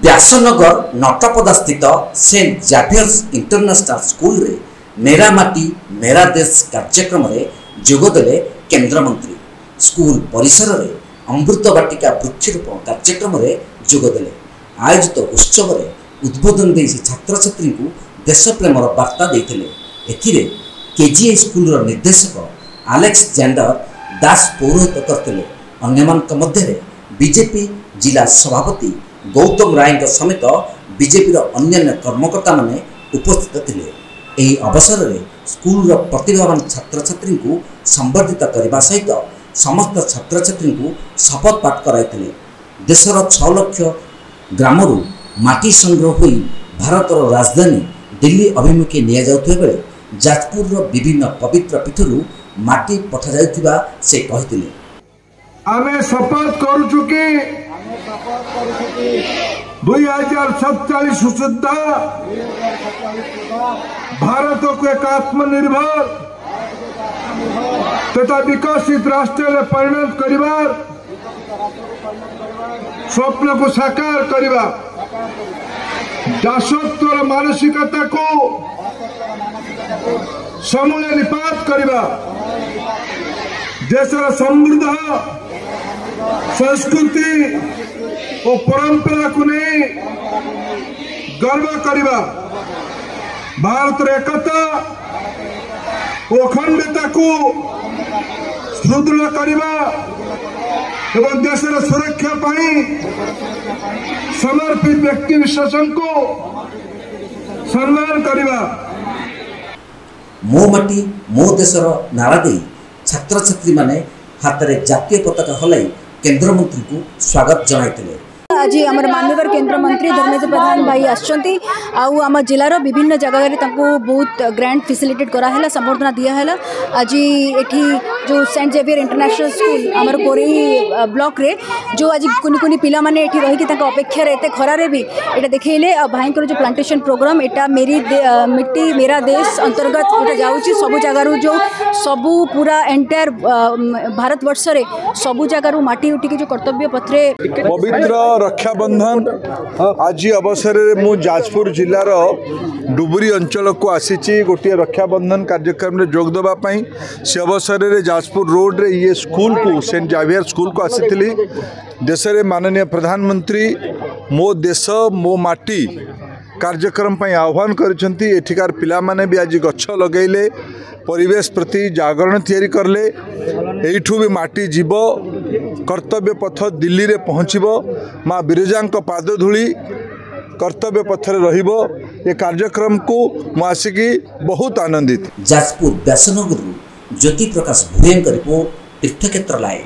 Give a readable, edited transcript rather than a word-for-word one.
व्यासनगर नटपदा स्थित Saint जाभियर्स international school रे मेरा माटी मेरा देश कार्यक्रम रे जोगदेले केंद्रमंत्री। स्कूल परिसर रे अमृत वाटिका वृक्षरोपण कार्यक्रम रे जोगदेले। आयोजित उत्सव रे उद्बोधन दे छात्र छात्री को देश प्रेमर वार्ता देथिले। एथिरे केजीए स्कूल रो निर्देशक अलेक्जेंडर दास पौरोहित्य करथिले। अन्यमानक मध्य बीजेपी जिला सभापति गौतम राय समेत बीजेपी अन्य कर्मकर्ता माने उपस्थित थिले। एही अवसर में स्कूल प्रतिभावान छात्र छात्री को संबर्धित करने सहित समस्त छात्र छात्री को शपथ पाठ कराइथिले। देशर 6 लाख ग्रामरू माटी संग्रह होई भारतर राजधानी दिल्ली अभिमुखे निया जाउथबे बेले जाजपुर विभिन्न पवित्र पीठरू माटी पठा जाउथिबा से कहिथिले। आमे शपथ करूछु कि 2047 सुधा भारत को एक आत्मनिर्भर तथा विकसित राष्ट्र में परिणत करिबार स्वप्न को साकार करिबा दासत्वर मानसिकता को समूले निपात करिबा देशर समृद्ध संस्कृति और परंपरा को नहीं गर्व करिबा भारत एकता और अखंडता को सुदृढ़ करिबा एवं देशर सुरक्षा पाई समर्पित व्यक्ति विशेषण को सम्मान करिबा। मो माटी मो देशर नारा दे छात्र छात्री माने हाथ में जातीय पताका हलाई केंद्रमंत्री को स्वागत जनाइथिले। आज आम माननीय केंद्र मंत्री धर्मेंद्र प्रधान भाई आम जिलार विभिन्न जगह बहुत ग्रांड फैसिलिटेट कराला संबर्धना दिहला। आज एठी जो सेंट जेवियर इंटरनेशनल स्कूल आमर कोरेई ब्लॉक रे जो आज कुनी कुनी पिला माने एठी रही अपेक्षा एत खरारे भी एटा देखले भाई जो प्लांटेशन प्रोग्राम एटा मेरी मिट्टी मेरा देश अंतर्गत एटा जाउची सबु जगारू जो सबु पूरा एंटायर भारत वर्ष रे सबु जगारू माटी उठी जो कर्तव्य पथरे पवित्र रक्षाबंधन आज अवसर में मु जाजपुर जिलार डुबुरी अंचल को आसी गोटे रक्षाबंधन कार्यक्रम में जोग देवाई से अवसर में जाजपुर रोड रे ये स्कूल को सेंट जावियर स्कूल को आसी देश में माननीय प्रधानमंत्री मो देश मो माटी कार्यक्रम पर आह्वान करिकार पिला माने भी आज गछ लगेले परिवेश प्रति जागरण तैयारी करले। एठू भी माटी जीव कर्तव्य पथ दिल्ली रे पहुँचब माँ बिरजा पादधूली कर्तव्य पथरे रहिबो। ये कार्यक्रम को मुआसिकी बहुत आनंदित। जाजपुर व्यासनगर ज्योति प्रकाश भूयंकर रिपोर्ट तीर्थक्षेत्र लाइव।